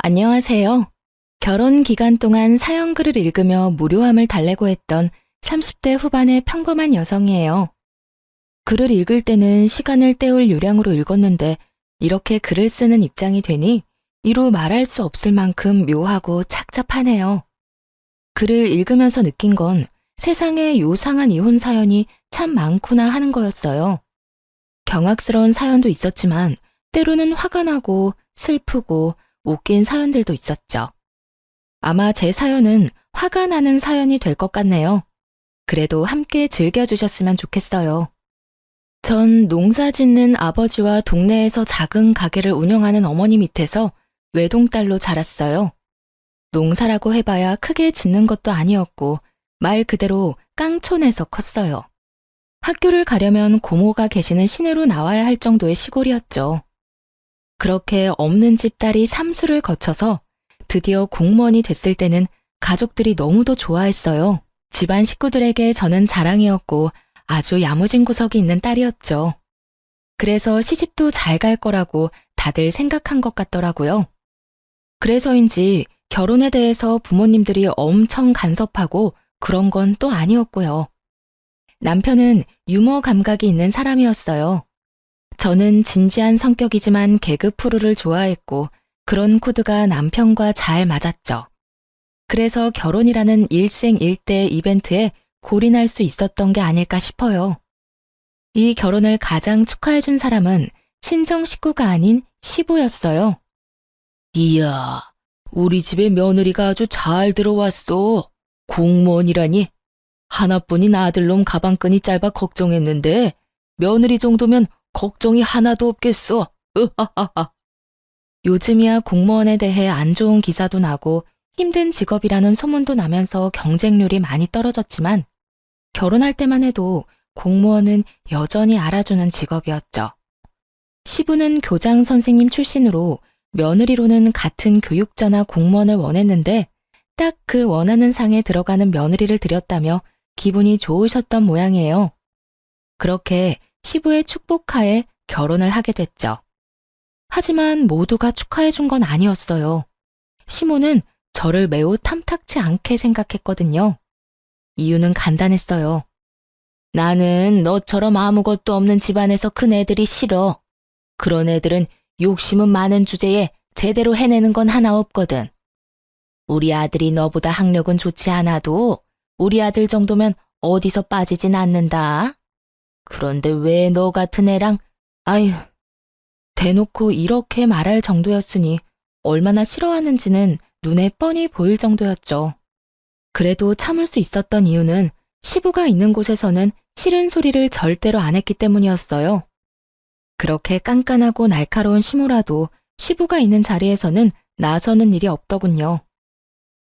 안녕하세요. 결혼 기간 동안 사연글을 읽으며 무료함을 달래고 했던 30대 후반의 평범한 여성이에요. 글을 읽을 때는 시간을 때울 요량으로 읽었는데 이렇게 글을 쓰는 입장이 되니 이루 말할 수 없을 만큼 묘하고 착잡하네요. 글을 읽으면서 느낀 건 세상에 요상한 이혼 사연이 참 많구나 하는 거였어요. 경악스러운 사연도 있었지만 때로는 화가 나고 슬프고 웃긴 사연들도 있었죠. 아마 제 사연은 화가 나는 사연이 될 것 같네요. 그래도 함께 즐겨주셨으면 좋겠어요. 전 농사 짓는 아버지와 동네에서 작은 가게를 운영하는 어머니 밑에서 외동딸로 자랐어요. 농사라고 해봐야 크게 짓는 것도 아니었고 말 그대로 깡촌에서 컸어요. 학교를 가려면 고모가 계시는 시내로 나와야 할 정도의 시골이었죠. 그렇게 없는 집 딸이 삼수를 거쳐서 드디어 공무원이 됐을 때는 가족들이 너무도 좋아했어요. 집안 식구들에게 저는 자랑이었고 아주 야무진 구석이 있는 딸이었죠. 그래서 시집도 잘 갈 거라고 다들 생각한 것 같더라고요. 그래서인지 결혼에 대해서 부모님들이 엄청 간섭하고 그런 건 또 아니었고요. 남편은 유머 감각이 있는 사람이었어요. 저는 진지한 성격이지만 개그 프로를 좋아했고 그런 코드가 남편과 잘 맞았죠. 그래서 결혼이라는 일생일대 이벤트에 골인할 수 있었던 게 아닐까 싶어요. 이 결혼을 가장 축하해준 사람은 친정 식구가 아닌 시부였어요. 이야, 우리 집에 며느리가 아주 잘 들어왔어. 공무원이라니. 하나뿐인 아들놈 가방끈이 짧아 걱정했는데 며느리 정도면 걱정이 하나도 없겠어. 으하하하. 요즘이야 공무원에 대해 안 좋은 기사도 나고 힘든 직업이라는 소문도 나면서 경쟁률이 많이 떨어졌지만 결혼할 때만 해도 공무원은 여전히 알아주는 직업이었죠. 시부는 교장 선생님 출신으로 며느리로는 같은 교육자나 공무원을 원했는데 딱 그 원하는 상에 들어가는 며느리를 들였다며 기분이 좋으셨던 모양이에요. 그렇게 시부의 축복하에 결혼을 하게 됐죠. 하지만 모두가 축하해준 건 아니었어요. 시모는 저를 매우 탐탁치 않게 생각했거든요. 이유는 간단했어요. 나는 너처럼 아무것도 없는 집안에서 큰 애들이 싫어. 그런 애들은 욕심은 많은 주제에 제대로 해내는 건 하나 없거든. 우리 아들이 너보다 학력은 좋지 않아도 우리 아들 정도면 어디서 빠지진 않는다. 그런데 왜 너 같은 애랑, 아휴, 대놓고 이렇게 말할 정도였으니 얼마나 싫어하는지는 눈에 뻔히 보일 정도였죠. 그래도 참을 수 있었던 이유는 시부가 있는 곳에서는 싫은 소리를 절대로 안 했기 때문이었어요. 그렇게 깐깐하고 날카로운 시모라도 시부가 있는 자리에서는 나서는 일이 없더군요.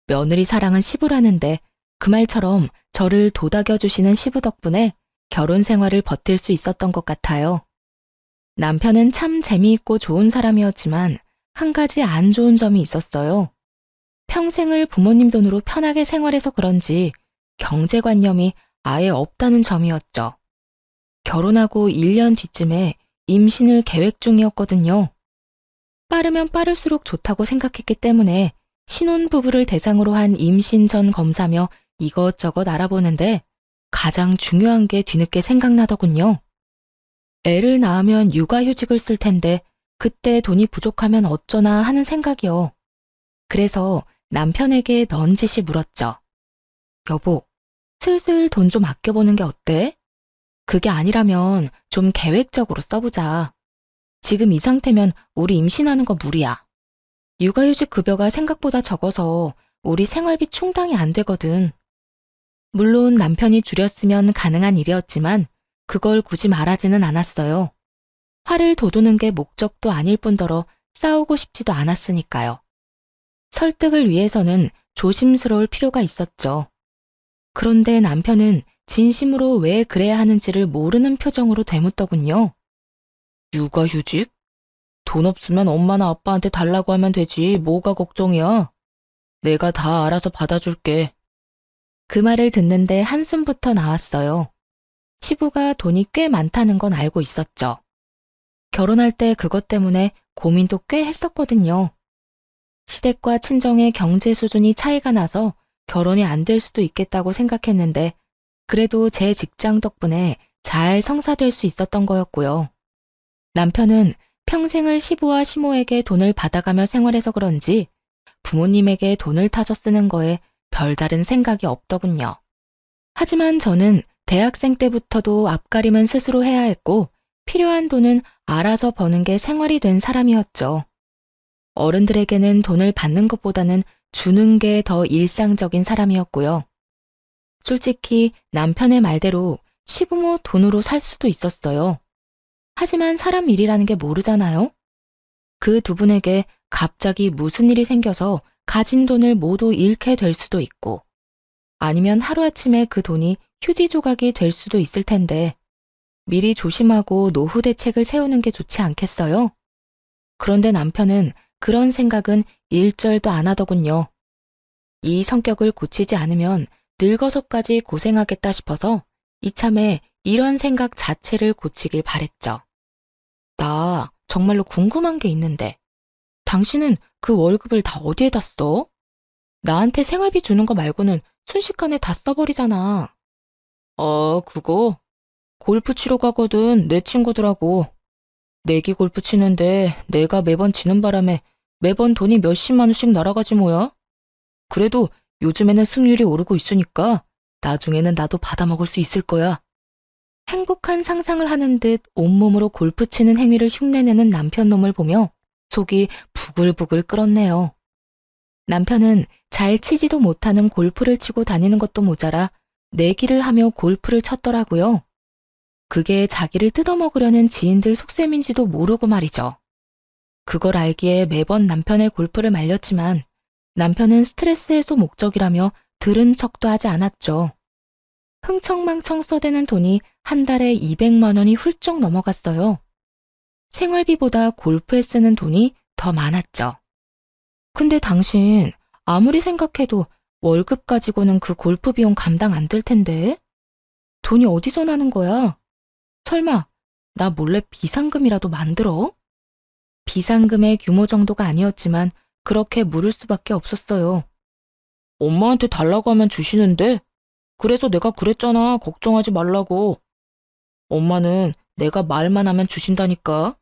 며느리 사랑은 시부라는데 그 말처럼 저를 도닥여주시는 시부 덕분에 결혼 생활을 버틸 수 있었던 것 같아요. 남편은 참 재미있고 좋은 사람이었지만 한 가지 안 좋은 점이 있었어요. 평생을 부모님 돈으로 편하게 생활해서 그런지 경제관념이 아예 없다는 점이었죠. 결혼하고 1년 뒤쯤에 임신을 계획 중이었거든요. 빠르면 빠를수록 좋다고 생각했기 때문에 신혼부부를 대상으로 한 임신 전 검사며 이것저것 알아보는데 가장 중요한 게 뒤늦게 생각나더군요. 애를 낳으면 육아휴직을 쓸 텐데 그때 돈이 부족하면 어쩌나 하는 생각이요. 그래서 남편에게 넌지시 물었죠. 여보, 슬슬 돈 좀 아껴보는 게 어때? 그게 아니라면 좀 계획적으로 써보자. 지금 이 상태면 우리 임신하는 거 무리야. 육아휴직 급여가 생각보다 적어서 우리 생활비 충당이 안 되거든. 물론 남편이 줄였으면 가능한 일이었지만 그걸 굳이 말하지는 않았어요. 화를 돋우는 게 목적도 아닐 뿐더러 싸우고 싶지도 않았으니까요. 설득을 위해서는 조심스러울 필요가 있었죠. 그런데 남편은 진심으로 왜 그래야 하는지를 모르는 표정으로 되묻더군요. 육아휴직? 돈 없으면 엄마나 아빠한테 달라고 하면 되지 뭐가 걱정이야. 내가 다 알아서 받아줄게. 그 말을 듣는데 한숨부터 나왔어요. 시부가 돈이 꽤 많다는 건 알고 있었죠. 결혼할 때 그것 때문에 고민도 꽤 했었거든요. 시댁과 친정의 경제 수준이 차이가 나서 결혼이 안 될 수도 있겠다고 생각했는데 그래도 제 직장 덕분에 잘 성사될 수 있었던 거였고요. 남편은 평생을 시부와 시모에게 돈을 받아가며 생활해서 그런지 부모님에게 돈을 타서 쓰는 거에 별다른 생각이 없더군요. 하지만 저는 대학생 때부터도 앞가림은 스스로 해야 했고 필요한 돈은 알아서 버는 게 생활이 된 사람이었죠. 어른들에게는 돈을 받는 것보다는 주는 게 더 일상적인 사람이었고요. 솔직히 남편의 말대로 시부모 돈으로 살 수도 있었어요. 하지만 사람 일이라는 게 모르잖아요. 그 두 분에게 갑자기 무슨 일이 생겨서 가진 돈을 모두 잃게 될 수도 있고 아니면 하루아침에 그 돈이 휴지 조각이 될 수도 있을 텐데 미리 조심하고 노후 대책을 세우는 게 좋지 않겠어요? 그런데 남편은 그런 생각은 일절도 안 하더군요. 이 성격을 고치지 않으면 늙어서까지 고생하겠다 싶어서 이참에 이런 생각 자체를 고치길 바랬죠. 나 정말로 궁금한 게 있는데 당신은 그 월급을 다 어디에다 써? 나한테 생활비 주는 거 말고는 순식간에 다 써버리잖아. 그거 골프 치러 가거든 내 친구들하고. 내기 골프 치는데 내가 매번 지는 바람에 매번 돈이 몇십만 원씩 날아가지 뭐야? 그래도 요즘에는 승률이 오르고 있으니까 나중에는 나도 받아먹을 수 있을 거야. 행복한 상상을 하는 듯 온몸으로 골프 치는 행위를 흉내내는 남편 놈을 보며 속이 부글부글 끓었네요. 남편은 잘 치지도 못하는 골프를 치고 다니는 것도 모자라 내기를 하며 골프를 쳤더라고요. 그게 자기를 뜯어먹으려는 지인들 속셈인지도 모르고 말이죠. 그걸 알기에 매번 남편의 골프를 말렸지만 남편은 스트레스 해소 목적이라며 들은 척도 하지 않았죠. 흥청망청 써대는 돈이 한 달에 200만 원이 훌쩍 넘어갔어요. 생활비보다 골프에 쓰는 돈이 더 많았죠. 근데 당신 아무리 생각해도 월급 가지고는 그 골프 비용 감당 안 될 텐데? 돈이 어디서 나는 거야? 설마 나 몰래 비상금이라도 만들어? 비상금의 규모 정도가 아니었지만 그렇게 물을 수밖에 없었어요. 엄마한테 달라고 하면 주시는데 그래서 내가 그랬잖아. 걱정하지 말라고. 엄마는 내가 말만 하면 주신다니까.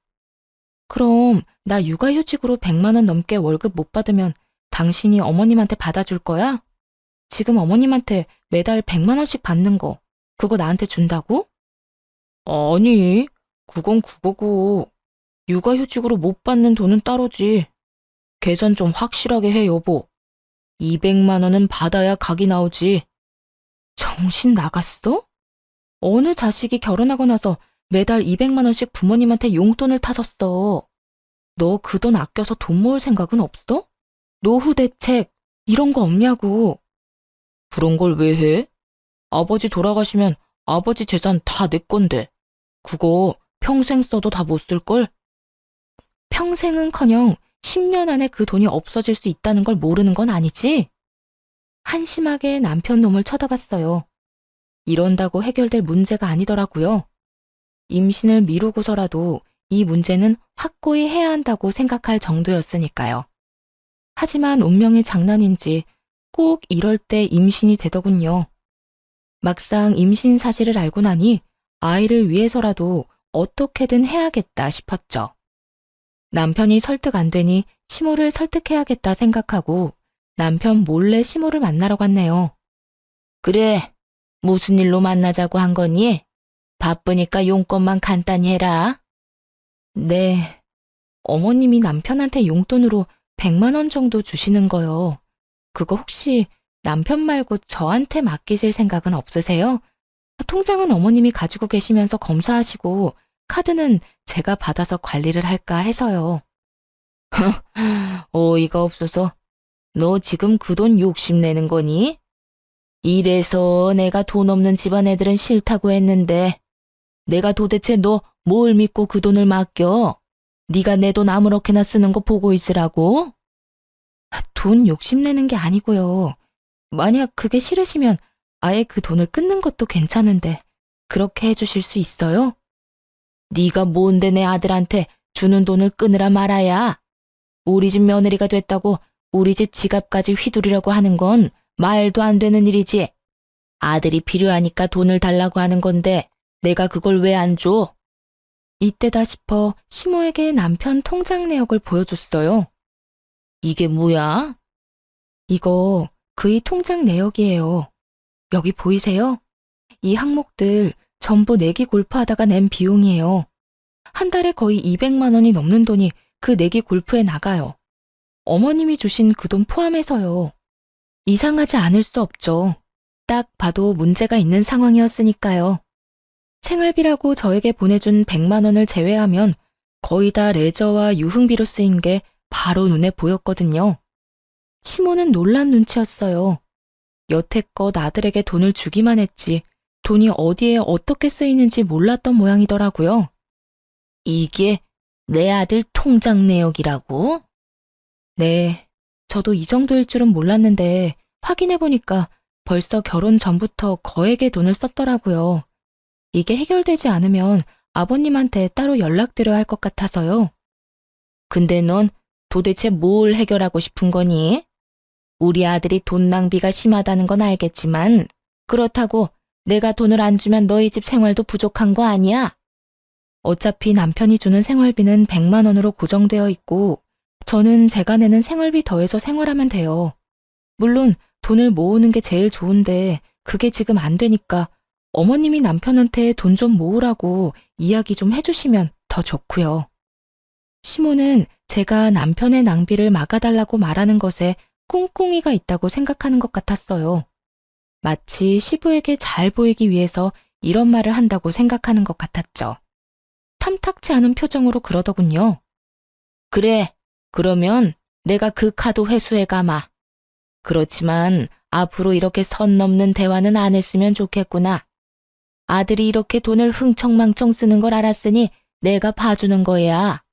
그럼 나 육아휴직으로 100만 원 넘게 월급 못 받으면 당신이 어머님한테 받아줄 거야? 지금 어머님한테 매달 100만 원씩 받는 거 그거 나한테 준다고? 아니, 그건 그거고. 육아휴직으로 못 받는 돈은 따로지. 계산 좀 확실하게 해, 여보. 200만 원은 받아야 각이 나오지. 정신 나갔어? 어느 자식이 결혼하고 나서 매달 200만 원씩 부모님한테 용돈을 타줬어. 너 그 돈 아껴서 돈 모을 생각은 없어? 노후 대책 이런 거 없냐고. 그런 걸 왜 해? 아버지 돌아가시면 아버지 재산 다 내 건데. 그거 평생 써도 다 못 쓸걸? 평생은커녕 10년 안에 그 돈이 없어질 수 있다는 걸 모르는 건 아니지? 한심하게 남편 놈을 쳐다봤어요. 이런다고 해결될 문제가 아니더라고요. 임신을 미루고서라도 이 문제는 확고히 해야 한다고 생각할 정도였으니까요. 하지만 운명의 장난인지 꼭 이럴 때 임신이 되더군요. 막상 임신 사실을 알고 나니 아이를 위해서라도 어떻게든 해야겠다 싶었죠. 남편이 설득 안 되니 시모를 설득해야겠다 생각하고 남편 몰래 시모를 만나러 갔네요. 그래, 무슨 일로 만나자고 한 거니? 바쁘니까 용건만 간단히 해라. 네, 어머님이 남편한테 용돈으로 100만 원 정도 주시는 거요. 그거 혹시 남편 말고 저한테 맡기실 생각은 없으세요? 통장은 어머님이 가지고 계시면서 검사하시고 카드는 제가 받아서 관리를 할까 해서요. 어이가 없어서. 너 지금 그 돈 욕심내는 거니? 이래서 내가 돈 없는 집안 애들은 싫다고 했는데 내가 도대체 너 뭘 믿고 그 돈을 맡겨? 네가 내 돈 아무렇게나 쓰는 거 보고 있으라고? 돈 욕심내는 게 아니고요. 만약 그게 싫으시면 아예 그 돈을 끊는 것도 괜찮은데 그렇게 해주실 수 있어요? 네가 뭔데 내 아들한테 주는 돈을 끊으라 말아야. 우리 집 며느리가 됐다고 우리 집 지갑까지 휘두르려고 하는 건 말도 안 되는 일이지. 아들이 필요하니까 돈을 달라고 하는 건데 내가 그걸 왜 안 줘? 이때다 싶어 시모에게 남편 통장 내역을 보여줬어요. 이게 뭐야? 이거 그의 통장 내역이에요. 여기 보이세요? 이 항목들 전부 내기 골프하다가 낸 비용이에요. 한 달에 거의 200만 원이 넘는 돈이 그 내기 골프에 나가요. 어머님이 주신 그 돈 포함해서요. 이상하지 않을 수 없죠. 딱 봐도 문제가 있는 상황이었으니까요. 생활비라고 저에게 보내준 100만 원을 제외하면 거의 다 레저와 유흥비로 쓰인 게 바로 눈에 보였거든요. 시모는 놀란 눈치였어요. 여태껏 아들에게 돈을 주기만 했지 돈이 어디에 어떻게 쓰이는지 몰랐던 모양이더라고요. 이게 내 아들 통장 내역이라고? 네, 저도 이 정도일 줄은 몰랐는데 확인해보니까 벌써 결혼 전부터 거액의 돈을 썼더라고요. 이게 해결되지 않으면 아버님한테 따로 연락드려야 할 것 같아서요. 근데 넌 도대체 뭘 해결하고 싶은 거니? 우리 아들이 돈 낭비가 심하다는 건 알겠지만 그렇다고 내가 돈을 안 주면 너희 집 생활도 부족한 거 아니야? 어차피 남편이 주는 생활비는 100만 원으로 고정되어 있고 저는 제가 내는 생활비 더해서 생활하면 돼요. 물론 돈을 모으는 게 제일 좋은데 그게 지금 안 되니까 어머님이 남편한테 돈 좀 모으라고 이야기 좀 해주시면 더 좋고요. 시모는 제가 남편의 낭비를 막아달라고 말하는 것에 꿍꿍이가 있다고 생각하는 것 같았어요. 마치 시부에게 잘 보이기 위해서 이런 말을 한다고 생각하는 것 같았죠. 탐탁치 않은 표정으로 그러더군요. 그래, 그러면 내가 그 카드 회수해 가마. 그렇지만 앞으로 이렇게 선 넘는 대화는 안 했으면 좋겠구나. 아들이 이렇게 돈을 흥청망청 쓰는 걸 알았으니 내가 봐주는 거야.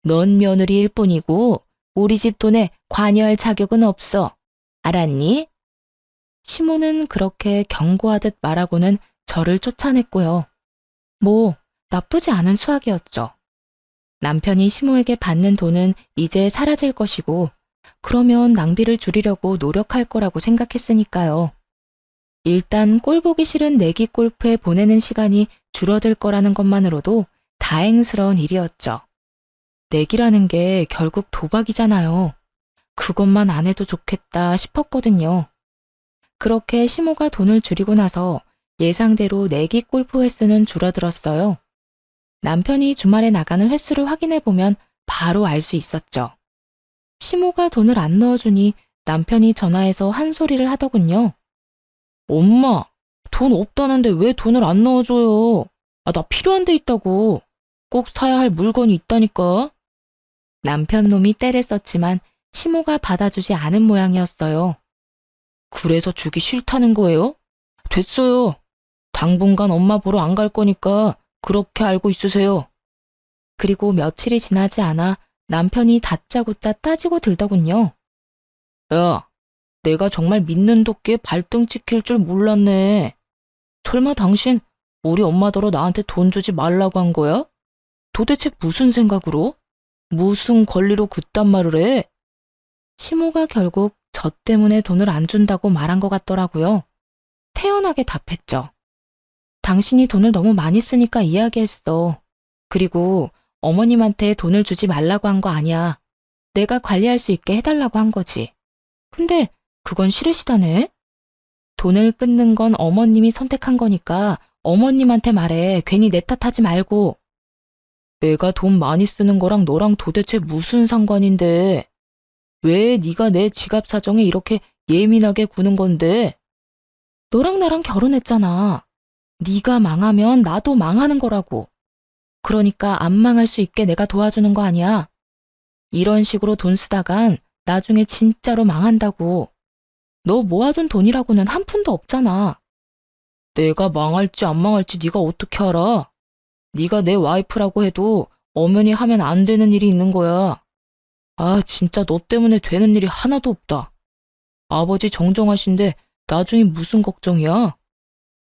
넌 며느리일 뿐이고 우리 집 돈에 관여할 자격은 없어. 알았니? 시모는 그렇게 경고하듯 말하고는 저를 쫓아냈고요. 뭐 나쁘지 않은 수학이었죠. 남편이 시모에게 받는 돈은 이제 사라질 것이고 그러면 낭비를 줄이려고 노력할 거라고 생각했으니까요. 일단 꼴 보기 싫은 내기 골프에 보내는 시간이 줄어들 거라는 것만으로도 다행스러운 일이었죠. 내기라는 게 결국 도박이잖아요. 그것만 안 해도 좋겠다 싶었거든요. 그렇게 시모가 돈을 줄이고 나서 예상대로 내기 골프 횟수는 줄어들었어요. 남편이 주말에 나가는 횟수를 확인해보면 바로 알 수 있었죠. 시모가 돈을 안 넣어주니 남편이 전화해서 한 소리를 하더군요. 엄마, 돈 없다는데 왜 돈을 안 넣어줘요? 나 필요한 데 있다고. 꼭 사야 할 물건이 있다니까. 남편 놈이 떼를 썼지만 시모가 받아주지 않은 모양이었어요. 그래서 주기 싫다는 거예요? 됐어요. 당분간 엄마 보러 안 갈 거니까 그렇게 알고 있으세요. 그리고 며칠이 지나지 않아 남편이 다짜고짜 따지고 들더군요. 야, 내가 정말 믿는 도끼에 발등 찍힐 줄 몰랐네. 설마 당신 우리 엄마더러 나한테 돈 주지 말라고 한 거야? 도대체 무슨 생각으로? 무슨 권리로 그딴 말을 해? 시모가 결국 저 때문에 돈을 안 준다고 말한 것 같더라고요. 태연하게 답했죠. 당신이 돈을 너무 많이 쓰니까 이야기했어. 그리고 어머님한테 돈을 주지 말라고 한 거 아니야. 내가 관리할 수 있게 해달라고 한 거지. 근데 그건 싫으시다네? 돈을 끊는 건 어머님이 선택한 거니까 어머님한테 말해. 괜히 내 탓하지 말고. 내가 돈 많이 쓰는 거랑 너랑 도대체 무슨 상관인데? 왜 네가 내 지갑 사정에 이렇게 예민하게 구는 건데? 너랑 나랑 결혼했잖아. 네가 망하면 나도 망하는 거라고. 그러니까 안 망할 수 있게 내가 도와주는 거 아니야. 이런 식으로 돈 쓰다간 나중에 진짜로 망한다고. 너 모아둔 돈이라고는 한 푼도 없잖아. 내가 망할지 안 망할지 네가 어떻게 알아? 네가 내 와이프라고 해도 엄연히 하면 안 되는 일이 있는 거야. 진짜 너 때문에 되는 일이 하나도 없다. 아버지 정정하신데 나중에 무슨 걱정이야?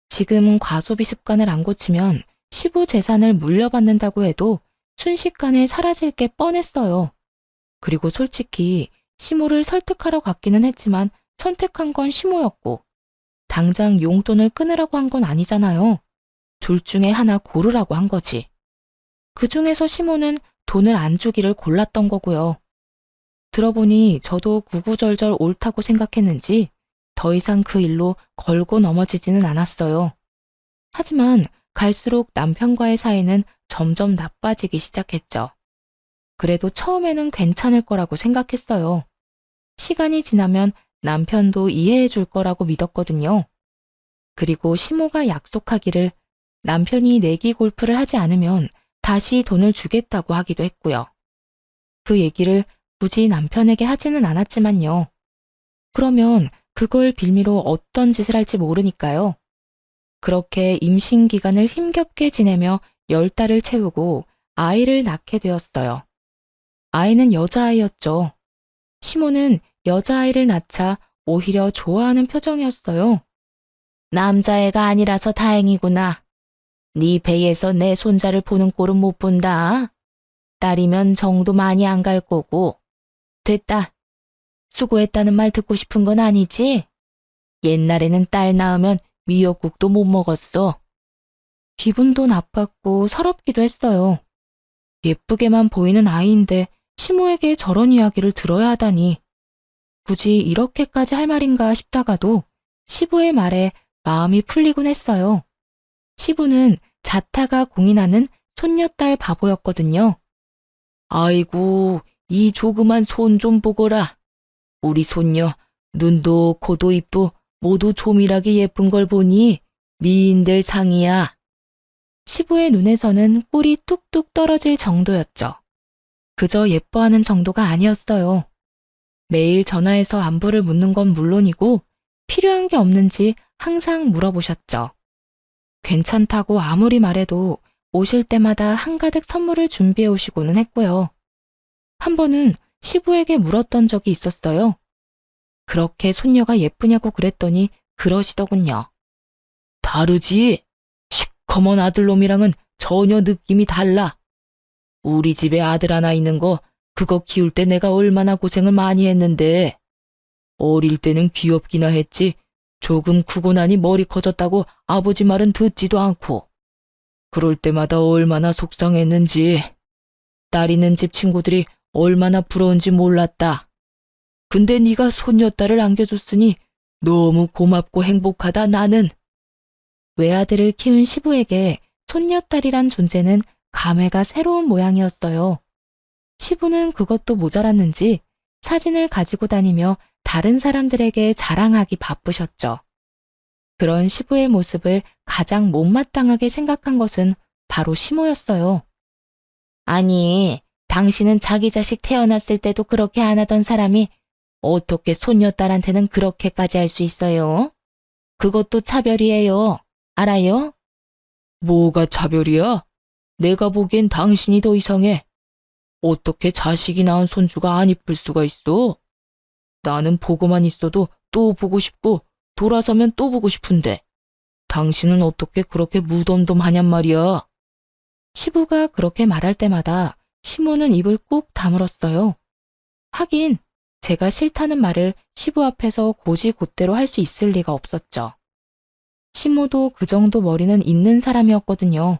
지금 과소비 습관을 안 고치면 시부 재산을 물려받는다고 해도 순식간에 사라질 게 뻔했어요. 그리고 솔직히 시모를 설득하러 갔기는 했지만 선택한 건 시모였고 당장 용돈을 끊으라고 한 건 아니잖아요. 둘 중에 하나 고르라고 한 거지. 그 중에서 시모는 돈을 안 주기를 골랐던 거고요. 들어보니 저도 구구절절 옳다고 생각했는지 더 이상 그 일로 걸고 넘어지지는 않았어요. 하지만 갈수록 남편과의 사이는 점점 나빠지기 시작했죠. 그래도 처음에는 괜찮을 거라고 생각했어요. 시간이 지나면 남편도 이해해 줄 거라고 믿었거든요. 그리고 시모가 약속하기를 남편이 내기 골프를 하지 않으면 다시 돈을 주겠다고 하기도 했고요. 그 얘기를 굳이 남편에게 하지는 않았지만요. 그러면 그걸 빌미로 어떤 짓을 할지 모르니까요. 그렇게 임신 기간을 힘겹게 지내며 10달을 채우고 아이를 낳게 되었어요. 아이는 여자아이였죠. 시모는 여자아이를 낳자 오히려 좋아하는 표정이었어요. 남자애가 아니라서 다행이구나. 네 배에서 내 손자를 보는 꼴은 못 본다. 딸이면 정도 많이 안 갈 거고. 됐다. 수고했다는 말 듣고 싶은 건 아니지? 옛날에는 딸 낳으면 미역국도 못 먹었어. 기분도 나빴고 서럽기도 했어요. 예쁘게만 보이는 아이인데 시모에게 저런 이야기를 들어야 하다니. 굳이 이렇게까지 할 말인가 싶다가도 시부의 말에 마음이 풀리곤 했어요. 시부는 자타가 공인하는 손녀딸 바보였거든요. 아이고, 이 조그만 손 좀 보거라. 우리 손녀 눈도 코도 입도 모두 조밀하게 예쁜 걸 보니 미인들 상이야. 시부의 눈에서는 꿀이 뚝뚝 떨어질 정도였죠. 그저 예뻐하는 정도가 아니었어요. 매일 전화해서 안부를 묻는 건 물론이고 필요한 게 없는지 항상 물어보셨죠. 괜찮다고 아무리 말해도 오실 때마다 한가득 선물을 준비해 오시고는 했고요. 한 번은 시부에게 물었던 적이 있었어요. 그렇게 손녀가 예쁘냐고 그랬더니 그러시더군요. 다르지? 시커먼 아들놈이랑은 전혀 느낌이 달라. 우리 집에 아들 하나 있는 거 그거 키울 때 내가 얼마나 고생을 많이 했는데. 어릴 때는 귀엽기나 했지 조금 크고 나니 머리 커졌다고 아버지 말은 듣지도 않고. 그럴 때마다 얼마나 속상했는지. 딸 있는 집 친구들이 얼마나 부러운지 몰랐다. 근데 네가 손녀딸을 안겨줬으니 너무 고맙고 행복하다 나는. 외아들을 키운 시부에게 손녀딸이란 존재는 감회가 새로운 모양이었어요. 시부는 그것도 모자랐는지 사진을 가지고 다니며 다른 사람들에게 자랑하기 바쁘셨죠. 그런 시부의 모습을 가장 못마땅하게 생각한 것은 바로 시모였어요. 아니, 당신은 자기 자식 태어났을 때도 그렇게 안 하던 사람이 어떻게 손녀딸한테는 그렇게까지 할 수 있어요? 그것도 차별이에요. 알아요? 뭐가 차별이야? 내가 보기엔 당신이 더 이상해. 어떻게 자식이 낳은 손주가 안 이쁠 수가 있어? 나는 보고만 있어도 또 보고 싶고 돌아서면 또 보고 싶은데 당신은 어떻게 그렇게 무덤덤하냔 말이야. 시부가 그렇게 말할 때마다 시모는 입을 꾹 다물었어요. 하긴 제가 싫다는 말을 시부 앞에서 고지곳대로 할 수 있을 리가 없었죠. 시모도 그 정도 머리는 있는 사람이었거든요.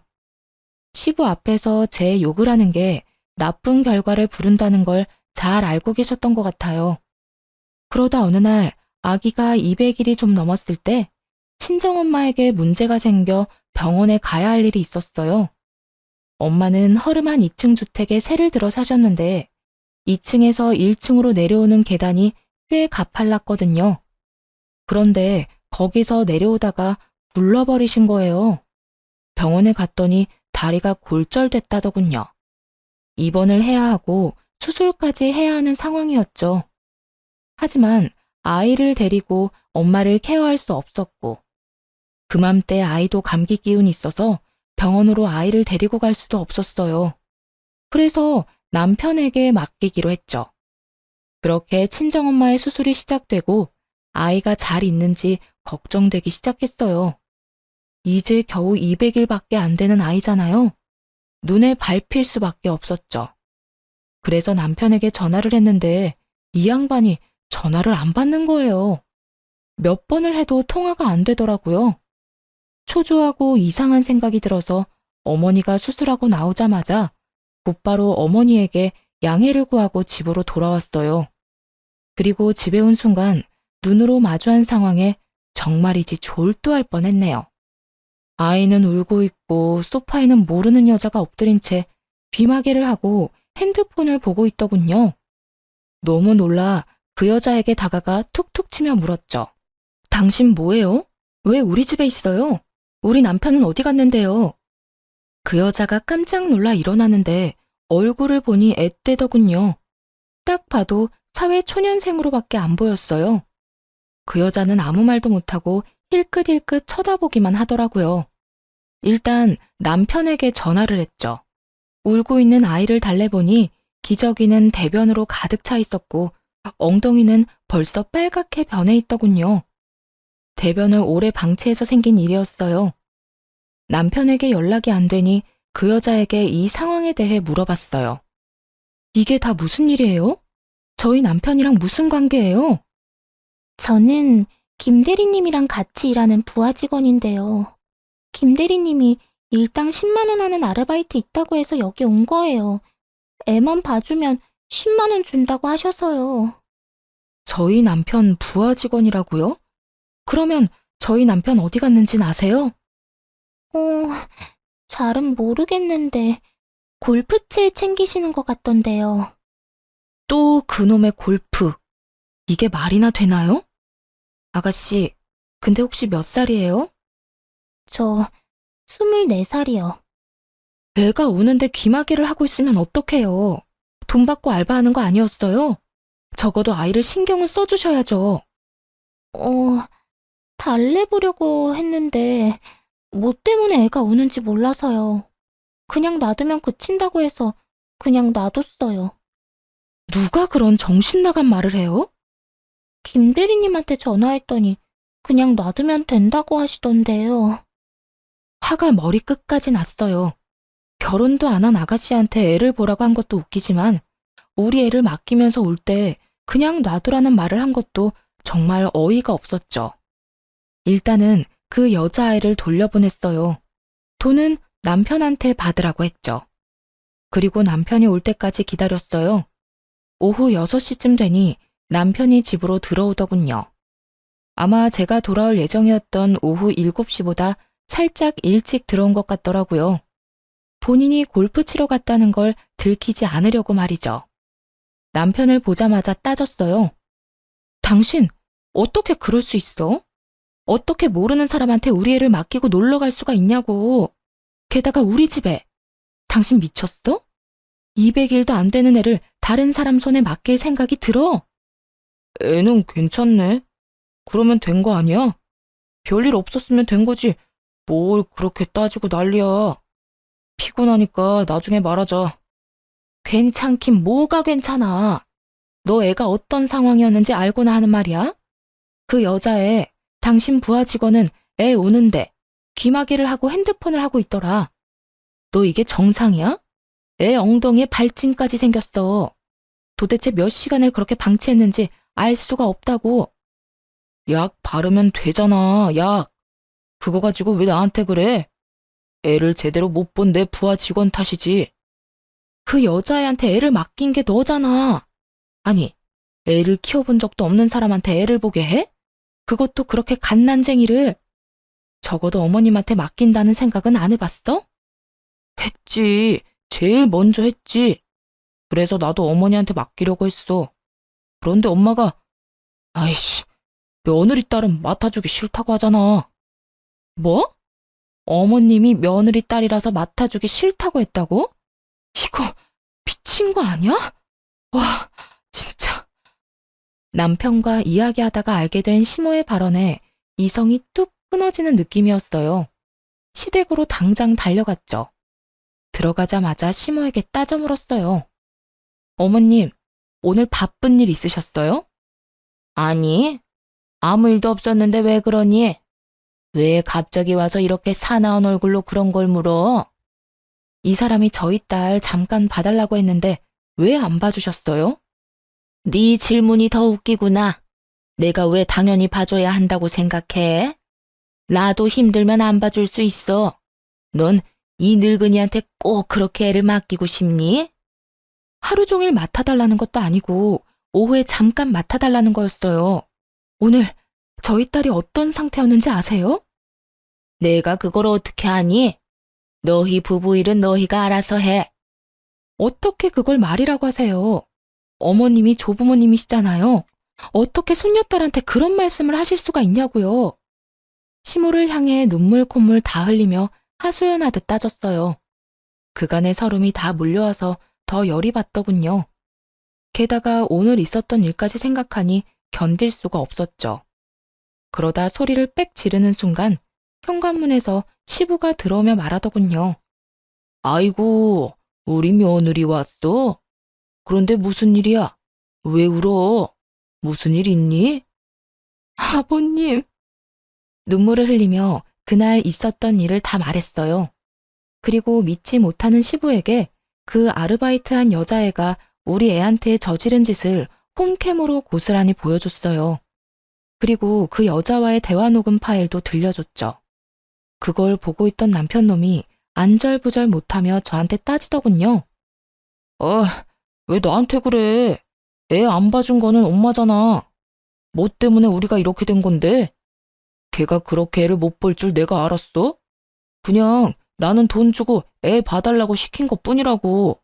시부 앞에서 제 욕을 하는 게 나쁜 결과를 부른다는 걸 잘 알고 계셨던 것 같아요. 그러다 어느 날 아기가 200일이 좀 넘었을 때 친정엄마에게 문제가 생겨 병원에 가야 할 일이 있었어요. 엄마는 허름한 2층 주택에 세를 들어 사셨는데 2층에서 1층으로 내려오는 계단이 꽤 가팔랐거든요. 그런데 거기서 내려오다가 굴러버리신 거예요. 병원에 갔더니 다리가 골절됐다더군요. 입원을 해야 하고 수술까지 해야 하는 상황이었죠. 하지만 아이를 데리고 엄마를 케어할 수 없었고 그맘때 아이도 감기 기운이 있어서 병원으로 아이를 데리고 갈 수도 없었어요. 그래서 남편에게 맡기기로 했죠. 그렇게 친정엄마의 수술이 시작되고 아이가 잘 있는지 걱정되기 시작했어요. 이제 겨우 200일밖에 안 되는 아이잖아요. 눈에 밟힐 수밖에 없었죠. 그래서 남편에게 전화를 했는데 이 양반이 전화를 안 받는 거예요. 몇 번을 해도 통화가 안 되더라고요. 초조하고 이상한 생각이 들어서 어머니가 수술하고 나오자마자 곧바로 어머니에게 양해를 구하고 집으로 돌아왔어요. 그리고 집에 온 순간 눈으로 마주한 상황에 정말이지 졸도할 뻔했네요. 아이는 울고 있고 소파에는 모르는 여자가 엎드린 채 귀마개를 하고 핸드폰을 보고 있더군요. 너무 놀라 그 여자에게 다가가 툭툭 치며 물었죠. 당신 뭐예요? 왜 우리 집에 있어요? 우리 남편은 어디 갔는데요? 그 여자가 깜짝 놀라 일어나는데 얼굴을 보니 앳되더군요. 딱 봐도 사회초년생으로밖에 안 보였어요. 그 여자는 아무 말도 못하고 힐끗힐끗 쳐다보기만 하더라고요. 일단 남편에게 전화를 했죠. 울고 있는 아이를 달래보니 기저귀는 대변으로 가득 차 있었고 엉덩이는 벌써 빨갛게 변해 있더군요. 대변을 오래 방치해서 생긴 일이었어요. 남편에게 연락이 안 되니 그 여자에게 이 상황에 대해 물어봤어요. 이게 다 무슨 일이에요? 저희 남편이랑 무슨 관계예요? 저는 김 대리님이랑 같이 일하는 부하 직원인데요. 김 대리님이 일당 10만 원 하는 아르바이트 있다고 해서 여기 온 거예요. 애만 봐주면 10만 원 준다고 하셔서요. 저희 남편 부하 직원이라고요? 그러면 저희 남편 어디 갔는진 아세요? 어, 잘은 모르겠는데 골프채 챙기시는 것 같던데요. 또 그놈의 골프. 이게 말이나 되나요? 아가씨, 근데 혹시 몇 살이에요? 저 24살이요. 애가 우는데 귀마개를 하고 있으면 어떡해요? 돈 받고 알바하는 거 아니었어요? 적어도 아이를 신경은 써주셔야죠. 달래보려고 했는데 뭐 때문에 애가 우는지 몰라서요. 그냥 놔두면 그친다고 해서 그냥 놔뒀어요. 누가 그런 정신 나간 말을 해요? 김 대리님한테 전화했더니 그냥 놔두면 된다고 하시던데요. 화가 머리끝까지 났어요. 결혼도 안 한 아가씨한테 애를 보라고 한 것도 웃기지만 우리 애를 맡기면서 울 때 그냥 놔두라는 말을 한 것도 정말 어이가 없었죠. 일단은 그 여자아이를 돌려보냈어요. 돈은 남편한테 받으라고 했죠. 그리고 남편이 올 때까지 기다렸어요. 오후 6시쯤 되니 남편이 집으로 들어오더군요. 아마 제가 돌아올 예정이었던 오후 7시보다 살짝 일찍 들어온 것 같더라고요. 본인이 골프 치러 갔다는 걸 들키지 않으려고 말이죠. 남편을 보자마자 따졌어요. 당신, 어떻게 그럴 수 있어? 어떻게 모르는 사람한테 우리 애를 맡기고 놀러 갈 수가 있냐고. 게다가 우리 집에. 당신 미쳤어? 200일도 안 되는 애를 다른 사람 손에 맡길 생각이 들어? 애는 괜찮네. 그러면 된 거 아니야? 별일 없었으면 된 거지. 뭘 그렇게 따지고 난리야. 피곤하니까 나중에 말하자. 괜찮긴 뭐가 괜찮아. 너 애가 어떤 상황이었는지 알고나 하는 말이야? 그 여자애, 당신 부하 직원은 애 우는데 귀마개를 하고 핸드폰을 하고 있더라. 너 이게 정상이야? 애 엉덩이에 발진까지 생겼어. 도대체 몇 시간을 그렇게 방치했는지 알 수가 없다고. 약 바르면 되잖아, 약. 그거 가지고 왜 나한테 그래? 애를 제대로 못 본 내 부하 직원 탓이지. 그 여자애한테 애를 맡긴 게 너잖아. 아니, 애를 키워본 적도 없는 사람한테 애를 보게 해? 그것도 그렇게 갓난쟁이를. 적어도 어머님한테 맡긴다는 생각은 안 해봤어? 했지. 제일 먼저 했지. 그래서 나도 어머니한테 맡기려고 했어. 그런데 엄마가 아이씨, 며느리 딸은 맡아주기 싫다고 하잖아. 뭐? 어머님이 며느리 딸이라서 맡아주기 싫다고 했다고? 이거 미친 거 아니야? 와, 진짜. 남편과 이야기하다가 알게 된 시모의 발언에 이성이 뚝 끊어지는 느낌이었어요. 시댁으로 당장 달려갔죠. 들어가자마자 시모에게 따져 물었어요. 어머님, 오늘 바쁜 일 있으셨어요? 아니, 아무 일도 없었는데 왜 그러니? 왜 갑자기 와서 이렇게 사나운 얼굴로 그런 걸 물어? 이 사람이 저희 딸 잠깐 봐달라고 했는데 왜 안 봐주셨어요? 네 질문이 더 웃기구나. 내가 왜 당연히 봐줘야 한다고 생각해? 나도 힘들면 안 봐줄 수 있어. 넌 이 늙은이한테 꼭 그렇게 애를 맡기고 싶니? 하루 종일 맡아달라는 것도 아니고 오후에 잠깐 맡아달라는 거였어요. 오늘 저희 딸이 어떤 상태였는지 아세요? 내가 그걸 어떻게 아니? 너희 부부 일은 너희가 알아서 해. 어떻게 그걸 말이라고 하세요? 어머님이 조부모님이시잖아요. 어떻게 손녀딸한테 그런 말씀을 하실 수가 있냐고요. 시모를 향해 눈물 콧물 다 흘리며 하소연하듯 따졌어요. 그간의 서름이 다 몰려와서 더 열이 받더군요. 게다가 오늘 있었던 일까지 생각하니 견딜 수가 없었죠. 그러다 소리를 빽 지르는 순간 현관문에서 시부가 들어오며 말하더군요. 아이고, 우리 며느리 왔어? 그런데 무슨 일이야? 왜 울어? 무슨 일 있니? 아버님. 눈물을 흘리며 그날 있었던 일을 다 말했어요. 그리고 믿지 못하는 시부에게 그 아르바이트한 여자애가 우리 애한테 저지른 짓을 홈캠으로 고스란히 보여줬어요. 그리고 그 여자와의 대화 녹음 파일도 들려줬죠. 그걸 보고 있던 남편놈이 안절부절 못하며 저한테 따지더군요. 왜 나한테 그래? 애 안 봐준 거는 엄마잖아. 뭐 때문에 우리가 이렇게 된 건데? 걔가 그렇게 애를 못 볼 줄 내가 알았어? 그냥 나는 돈 주고 애 봐달라고 시킨 것뿐이라고.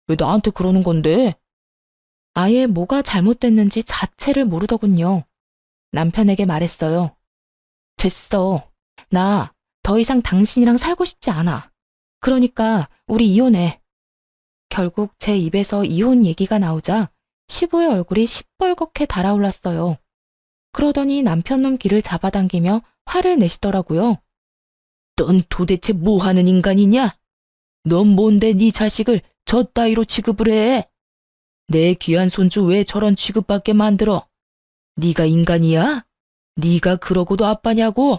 왜 나한테 그러는 건데? 아예 뭐가 잘못됐는지 자체를 모르더군요. 남편에게 말했어요. 됐어. 나 더 이상 당신이랑 살고 싶지 않아. 그러니까 우리 이혼해. 결국 제 입에서 이혼 얘기가 나오자 시부의 얼굴이 시뻘겋게 달아올랐어요. 그러더니 남편놈 귀를 잡아당기며 화를 내시더라고요. 넌 도대체 뭐 하는 인간이냐? 넌 뭔데 네 자식을 저 따위로 취급을 해? 내 귀한 손주 왜 저런 취급받게 만들어? 네가 인간이야? 네가 그러고도 아빠냐고?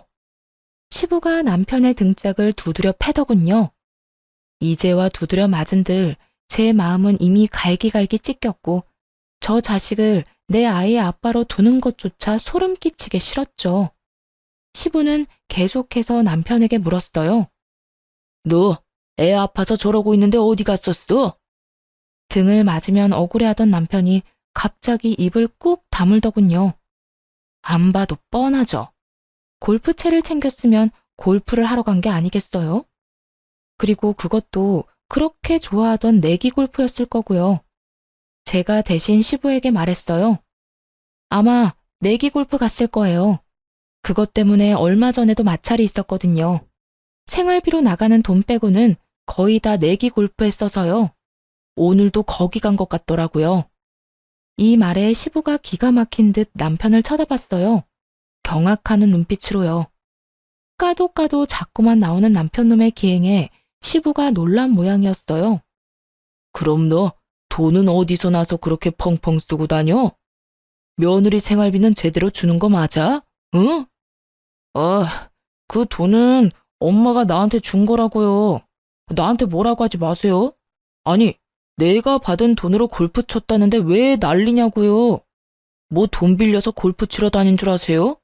시부가 남편의 등짝을 두드려 패더군요. 이제와 두드려 맞은들 제 마음은 이미 갈기갈기 찢겼고 저 자식을 내 아이의 아빠로 두는 것조차 소름 끼치게 싫었죠. 시부는 계속해서 남편에게 물었어요. 너 애 아파서 저러고 있는데 어디 갔었어? 등을 맞으면 억울해하던 남편이 갑자기 입을 꾹 다물더군요. 안 봐도 뻔하죠. 골프채를 챙겼으면 골프를 하러 간 게 아니겠어요? 그리고 그것도 그렇게 좋아하던 내기 골프였을 거고요. 제가 대신 시부에게 말했어요. 아마 내기 골프 갔을 거예요. 그것 때문에 얼마 전에도 마찰이 있었거든요. 생활비로 나가는 돈 빼고는 거의 다 내기 골프에 써서요. 오늘도 거기 간 것 같더라고요. 이 말에 시부가 기가 막힌 듯 남편을 쳐다봤어요. 경악하는 눈빛으로요. 까도 까도 자꾸만 나오는 남편놈의 기행에 시부가 놀란 모양이었어요. 그럼 너 돈은 어디서 나서 그렇게 펑펑 쓰고 다녀? 며느리 생활비는 제대로 주는 거 맞아? 응? 그 돈은 엄마가 나한테 준 거라고요. 나한테 뭐라고 하지 마세요. 아니, 내가 받은 돈으로 골프 쳤다는데 왜 난리냐고요. 뭐 돈 빌려서 골프 치러 다닌 줄 아세요?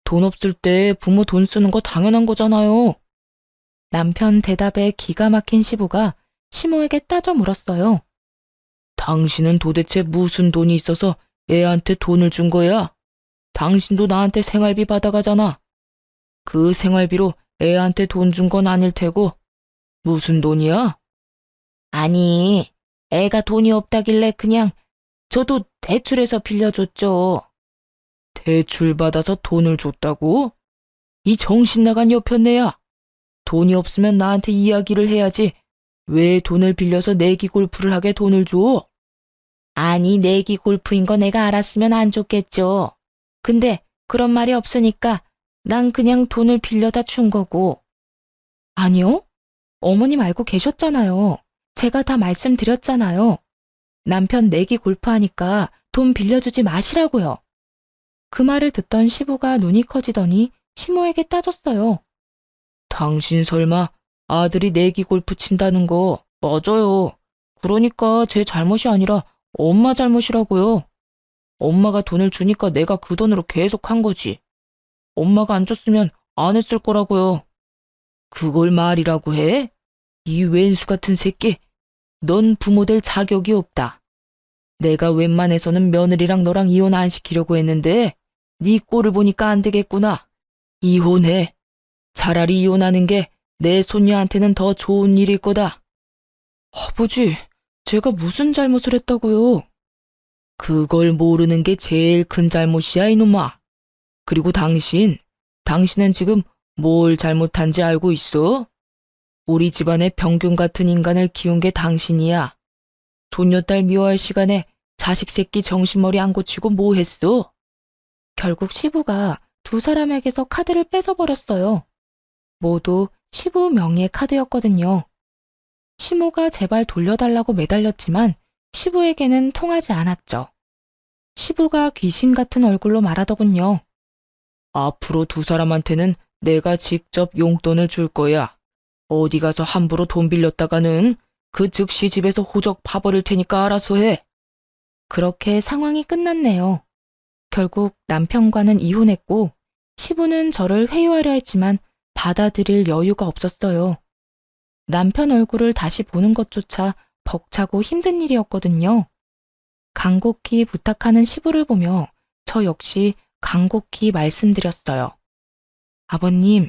돈 없을 때 부모 돈 쓰는 거 당연한 거잖아요. 남편 대답에 기가 막힌 시부가 시모에게 따져 물었어요. 당신은 도대체 무슨 돈이 있어서 애한테 돈을 준 거야? 당신도 나한테 생활비 받아가잖아. 그 생활비로 애한테 돈 준 건 아닐 테고 무슨 돈이야? 아니, 애가 돈이 없다길래 그냥 저도 대출해서 빌려줬죠. 대출 받아서 돈을 줬다고? 이 정신 나간 여편네야. 돈이 없으면 나한테 이야기를 해야지. 왜 돈을 빌려서 내기 골프를 하게 돈을 줘? 아니, 내기 골프인 거 내가 알았으면 안 줬겠죠. 근데 그런 말이 없으니까 난 그냥 돈을 빌려다 준 거고. 아니요? 어머님 알고 계셨잖아요. 제가 다 말씀드렸잖아요. 남편 내기 골프하니까 돈 빌려주지 마시라고요. 그 말을 듣던 시부가 눈이 커지더니 시모에게 따졌어요. 당신 설마 아들이 내기 골프 친다는 거 맞아요. 그러니까 제 잘못이 아니라 엄마 잘못이라고요. 엄마가 돈을 주니까 내가 그 돈으로 계속 한 거지. 엄마가 안 줬으면 안 했을 거라고요. 그걸 말이라고 해? 이 왼수 같은 새끼. 넌 부모 될 자격이 없다. 내가 웬만해서는 며느리랑 너랑 이혼 안 시키려고 했는데 네 꼴을 보니까 안 되겠구나. 이혼해. 차라리 이혼하는 게 내 손녀한테는 더 좋은 일일 거다. 아버지, 제가 무슨 잘못을 했다고요? 그걸 모르는 게 제일 큰 잘못이야, 이놈아. 그리고 당신은 지금 뭘 잘못한지 알고 있어? 우리 집안의 병균 같은 인간을 키운 게 당신이야. 손녀딸 미워할 시간에 자식 새끼 정신머리 안 고치고 뭐 했어? 결국 시부가 두 사람에게서 카드를 뺏어버렸어요. 모두 시부 명의의 카드였거든요. 시모가 제발 돌려달라고 매달렸지만 시부에게는 통하지 않았죠. 시부가 귀신 같은 얼굴로 말하더군요. 앞으로 두 사람한테는 내가 직접 용돈을 줄 거야. 어디 가서 함부로 돈 빌렸다가는 그 즉시 집에서 호적 파버릴 테니까 알아서 해. 그렇게 상황이 끝났네요. 결국 남편과는 이혼했고 시부는 저를 회유하려 했지만 받아들일 여유가 없었어요. 남편 얼굴을 다시 보는 것조차 벅차고 힘든 일이었거든요. 간곡히 부탁하는 시부를 보며 저 역시 간곡히 말씀드렸어요. 아버님,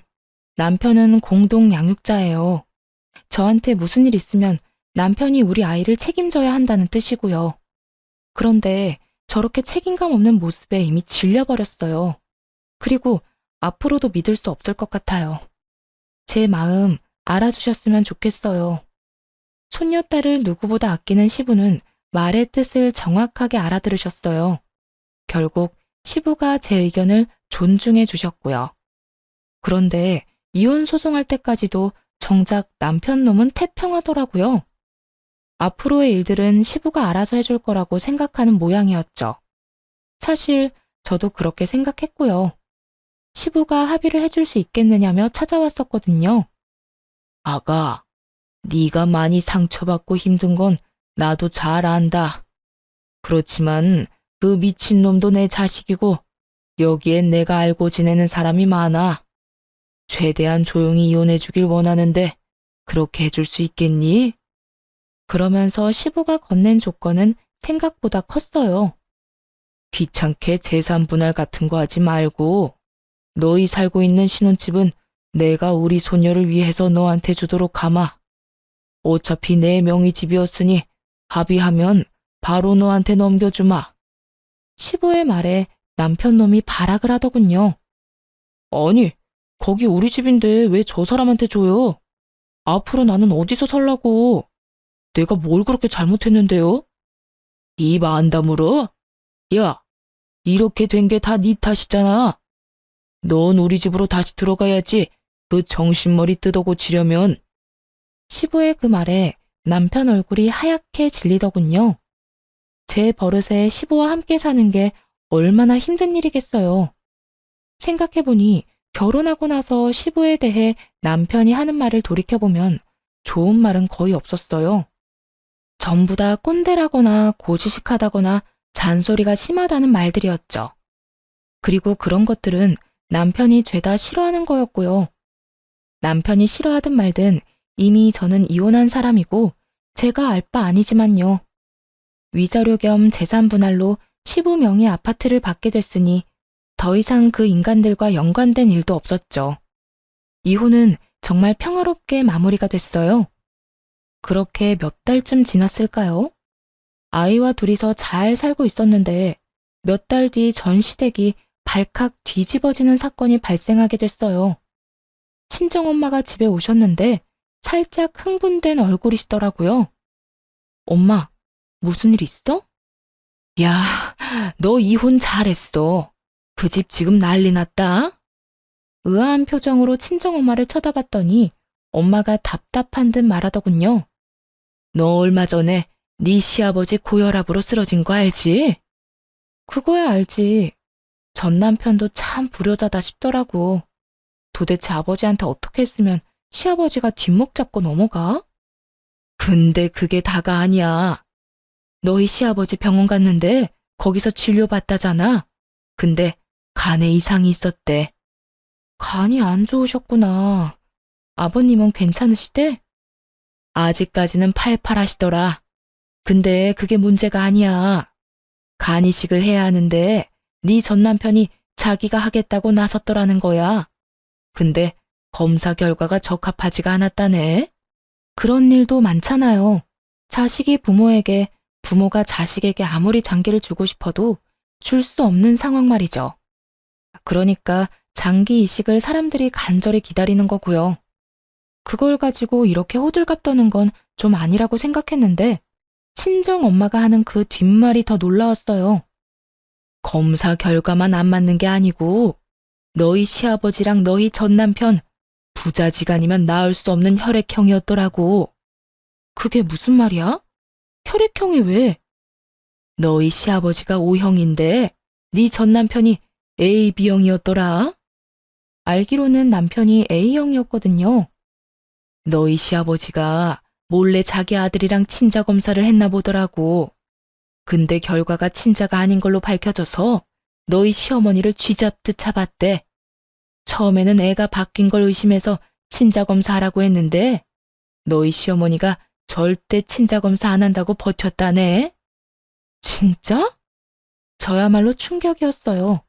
남편은 공동 양육자예요. 저한테 무슨 일 있으면 남편이 우리 아이를 책임져야 한다는 뜻이고요. 그런데 저렇게 책임감 없는 모습에 이미 질려버렸어요. 그리고 앞으로도 믿을 수 없을 것 같아요. 제 마음 알아주셨으면 좋겠어요. 손녀딸을 누구보다 아끼는 시부는 말의 뜻을 정확하게 알아들으셨어요. 결국 시부가 제 의견을 존중해 주셨고요. 그런데 이혼 소송할 때까지도 정작 남편 놈은 태평하더라고요. 앞으로의 일들은 시부가 알아서 해줄 거라고 생각하는 모양이었죠. 사실 저도 그렇게 생각했고요. 시부가 합의를 해줄 수 있겠느냐며 찾아왔었거든요. 아가, 네가 많이 상처받고 힘든 건 나도 잘 안다. 그렇지만 그 미친놈도 내 자식이고 여기엔 내가 알고 지내는 사람이 많아. 최대한 조용히 이혼해주길 원하는데 그렇게 해줄 수 있겠니? 그러면서 시부가 건넨 조건은 생각보다 컸어요. 귀찮게 재산 분할 같은 거 하지 말고 너희 살고 있는 신혼집은 내가 우리 손녀를 위해서 너한테 주도록 하마. 어차피 내 명의 집이었으니 합의하면 바로 너한테 넘겨주마. 시부의 말에 남편 놈이 발악을 하더군요. 아니, 거기 우리 집인데 왜 저 사람한테 줘요? 앞으로 나는 어디서 살라고? 내가 뭘 그렇게 잘못했는데요? 입 안 다물어? 야, 이렇게 된 게 다 네 탓이잖아. 넌 우리 집으로 다시 들어가야지. 그 정신머리 뜯어고치려면. 시부의 그 말에 남편 얼굴이 하얗게 질리더군요. 제 버릇에 시부와 함께 사는 게 얼마나 힘든 일이겠어요. 생각해보니 결혼하고 나서 시부에 대해 남편이 하는 말을 돌이켜보면 좋은 말은 거의 없었어요. 전부 다 꼰대라거나 고지식하다거나 잔소리가 심하다는 말들이었죠. 그리고 그런 것들은 남편이 죄다 싫어하는 거였고요. 남편이 싫어하든 말든 이미 저는 이혼한 사람이고 제가 알 바 아니지만요. 위자료 겸 재산 분할로 시부 명의 아파트를 받게 됐으니 더 이상 그 인간들과 연관된 일도 없었죠. 이혼은 정말 평화롭게 마무리가 됐어요. 그렇게 몇 달쯤 지났을까요? 아이와 둘이서 잘 살고 있었는데 몇 달 뒤 전 시댁이 발칵 뒤집어지는 사건이 발생하게 됐어요. 친정엄마가 집에 오셨는데 살짝 흥분된 얼굴이시더라고요. 엄마, 무슨 일 있어? 야, 너 이혼 잘했어. 그 집 지금 난리 났다. 의아한 표정으로 친정엄마를 쳐다봤더니 엄마가 답답한 듯 말하더군요. 너 얼마 전에 네 시아버지 고혈압으로 쓰러진 거 알지? 그거야 알지. 전 남편도 참 불효자다 싶더라고. 도대체 아버지한테 어떻게 했으면 시아버지가 뒷목 잡고 넘어가? 근데 그게 다가 아니야. 너희 시아버지 병원 갔는데 거기서 진료받다잖아. 근데 간에 이상이 있었대. 간이 안 좋으셨구나. 아버님은 괜찮으시대? 아직까지는 팔팔하시더라. 근데 그게 문제가 아니야. 간 이식을 해야 하는데 네 전 남편이 자기가 하겠다고 나섰더라는 거야. 근데 검사 결과가 적합하지가 않았다네. 그런 일도 많잖아요. 자식이 부모에게, 부모가 자식에게 아무리 장기를 주고 싶어도 줄 수 없는 상황 말이죠. 그러니까 장기 이식을 사람들이 간절히 기다리는 거고요. 그걸 가지고 이렇게 호들갑 떠는 건 좀 아니라고 생각했는데 친정 엄마가 하는 그 뒷말이 더 놀라웠어요. 검사 결과만 안 맞는 게 아니고 너희 시아버지랑 너희 전 남편 부자지간이면 낳을 수 없는 혈액형이었더라고. 그게 무슨 말이야? 혈액형이 왜? 너희 시아버지가 O형인데 네 전 남편이 AB형이었더라. 알기로는 남편이 A형이었거든요. 너희 시아버지가 몰래 자기 아들이랑 친자 검사를 했나 보더라고. 근데 결과가 친자가 아닌 걸로 밝혀져서 너희 시어머니를 쥐잡듯 잡았대. 처음에는 애가 바뀐 걸 의심해서 친자 검사하라고 했는데 너희 시어머니가 절대 친자 검사 안 한다고 버텼다네. 진짜? 저야말로 충격이었어요.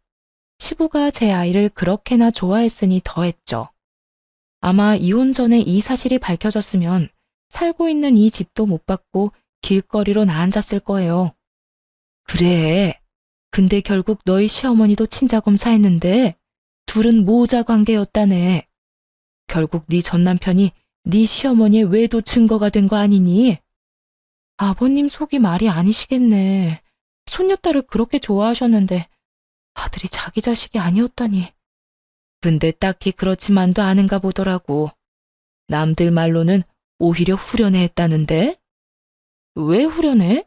시부가 제 아이를 그렇게나 좋아했으니 더했죠. 아마 이혼 전에 이 사실이 밝혀졌으면 살고 있는 이 집도 못 받고 길거리로 나앉았을 거예요. 그래. 근데 결국 너희 시어머니도 친자 검사했는데 둘은 모자 관계였다네. 결국 네 전 남편이 네 시어머니의 외도 증거가 된 거 아니니? 아버님 속이 말이 아니시겠네. 손녀딸을 그렇게 좋아하셨는데 아들이 자기 자식이 아니었다니. 근데 딱히 그렇지만도 않은가 보더라고. 남들 말로는 오히려 후련해 했다는데? 왜 후련해?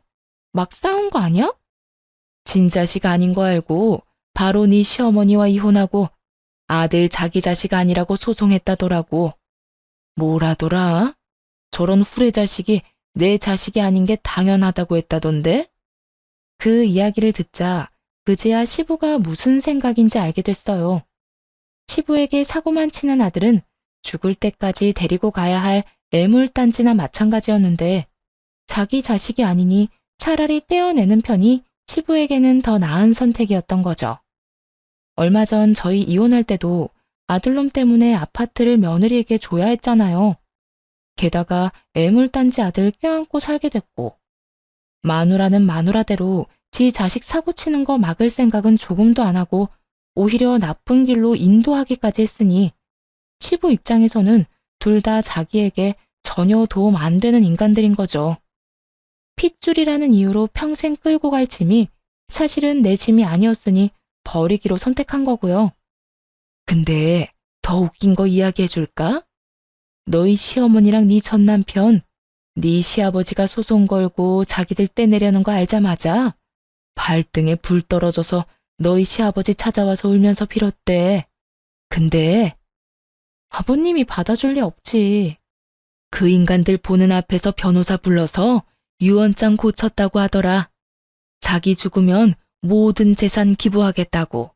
막 싸운 거 아니야? 진자식 아닌 거 알고 바로 네 시어머니와 이혼하고 아들 자기 자식 아니라고 소송했다더라고. 뭐라더라? 저런 후레자식이 내 자식이 아닌 게 당연하다고 했다던데? 그 이야기를 듣자 그제야 시부가 무슨 생각인지 알게 됐어요. 시부에게 사고만 치는 아들은 죽을 때까지 데리고 가야 할 애물단지나 마찬가지였는데 자기 자식이 아니니 차라리 떼어내는 편이 시부에게는 더 나은 선택이었던 거죠. 얼마 전 저희 이혼할 때도 아들놈 때문에 아파트를 며느리에게 줘야 했잖아요. 게다가 애물단지 아들 껴안고 살게 됐고 마누라는 마누라대로 지 자식 사고 치는 거 막을 생각은 조금도 안 하고 오히려 나쁜 길로 인도하기까지 했으니 시부 입장에서는 둘 다 자기에게 전혀 도움 안 되는 인간들인 거죠. 핏줄이라는 이유로 평생 끌고 갈 짐이 사실은 내 짐이 아니었으니 버리기로 선택한 거고요. 근데 더 웃긴 거 이야기해 줄까? 너희 시어머니랑 네 전 남편, 네 시아버지가 소송 걸고 자기들 떼내려는 거 알자마자 발등에 불 떨어져서 너희 시아버지 찾아와서 울면서 빌었대. 근데 아버님이 받아줄 리 없지. 그 인간들 보는 앞에서 변호사 불러서 유언장 고쳤다고 하더라. 자기 죽으면 모든 재산 기부하겠다고.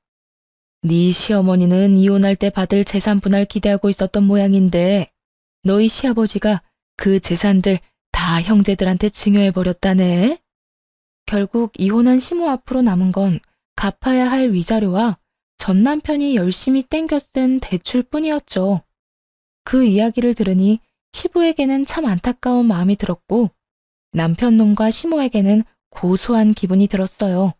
네 시어머니는 이혼할 때 받을 재산 분할 기대하고 있었던 모양인데 너희 시아버지가 그 재산들 다 형제들한테 증여해버렸다네. 결국 이혼한 시모 앞으로 남은 건 갚아야 할 위자료와 전 남편이 열심히 땡겨 쓴 대출뿐이었죠. 그 이야기를 들으니 시부에게는 참 안타까운 마음이 들었고 남편 놈과 시모에게는 고소한 기분이 들었어요.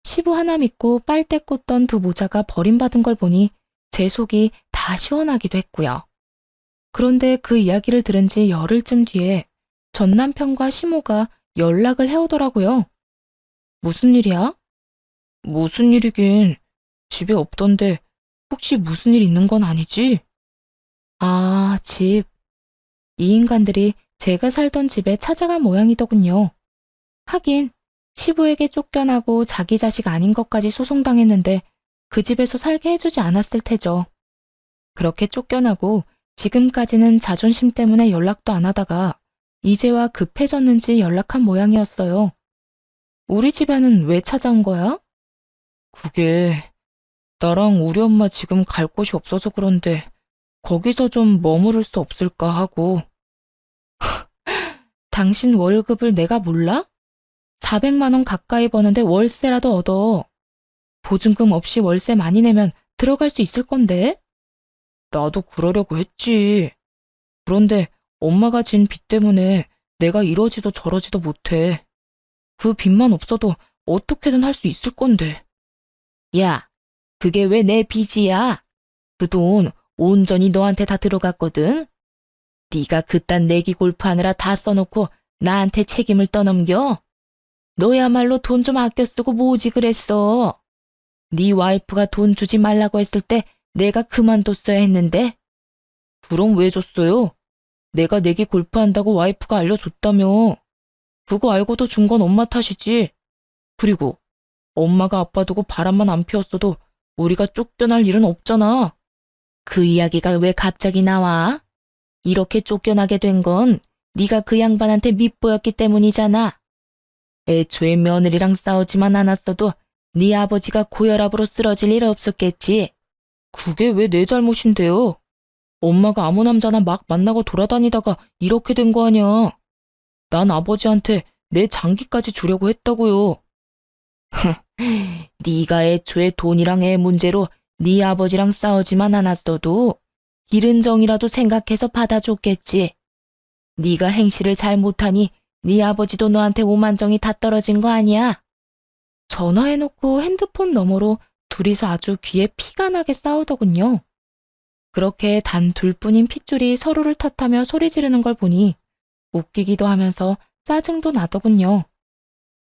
시부 하나 믿고 빨대 꽂던 두 모자가 버림받은 걸 보니 제 속이 다 시원하기도 했고요. 그런데 그 이야기를 들은 지 열흘쯤 뒤에 전 남편과 시모가 연락을 해오더라고요. 무슨 일이야? 무슨 일이긴. 집에 없던데 혹시 무슨 일 있는 건 아니지? 아, 집. 이 인간들이 제가 살던 집에 찾아간 모양이더군요. 하긴 시부에게 쫓겨나고 자기 자식 아닌 것까지 소송당했는데 그 집에서 살게 해주지 않았을 테죠. 그렇게 쫓겨나고 지금까지는 자존심 때문에 연락도 안 하다가 이제와 급해졌는지 연락한 모양이었어요. 우리 집에는 왜 찾아온 거야? 그게 나랑 우리 엄마 지금 갈 곳이 없어서 그런데 거기서 좀 머무를 수 없을까 하고. 당신 월급을 내가 몰라? 400만 원 가까이 버는데 월세라도 얻어. 보증금 없이 월세 많이 내면 들어갈 수 있을 건데? 나도 그러려고 했지. 그런데 엄마가 진 빚 때문에 내가 이러지도 저러지도 못해. 그 빚만 없어도 어떻게든 할 수 있을 건데. 야, 그게 왜 내 빚이야? 그 돈 온전히 너한테 다 들어갔거든? 네가 그딴 내기 골프하느라 다 써놓고 나한테 책임을 떠넘겨? 너야말로 돈 좀 아껴 쓰고 뭐지 그랬어. 네 와이프가 돈 주지 말라고 했을 때 내가 그만뒀어야 했는데. 그럼 왜 줬어요? 내가 내기 골프한다고 와이프가 알려줬다며. 그거 알고도 준 건 엄마 탓이지. 그리고 엄마가 아빠 두고 바람만 안 피웠어도 우리가 쫓겨날 일은 없잖아. 그 이야기가 왜 갑자기 나와? 이렇게 쫓겨나게 된 건 네가 그 양반한테 밉보였기 때문이잖아. 애초에 며느리랑 싸우지만 않았어도 네 아버지가 고혈압으로 쓰러질 일 없었겠지. 그게 왜 내 잘못인데요? 엄마가 아무 남자나 막 만나고 돌아다니다가 이렇게 된 거 아니야. 난 아버지한테 내 장기까지 주려고 했다고요. 네가 애초에 돈이랑 애 문제로 네 아버지랑 싸우지만 않았어도 기른 정이라도 생각해서 받아줬겠지. 네가 행실을 잘 못하니 네 아버지도 너한테 오만정이 다 떨어진 거 아니야? 전화해놓고 핸드폰 너머로 둘이서 아주 귀에 피가 나게 싸우더군요. 그렇게 단 둘뿐인 핏줄이 서로를 탓하며 소리 지르는 걸 보니 웃기기도 하면서 짜증도 나더군요.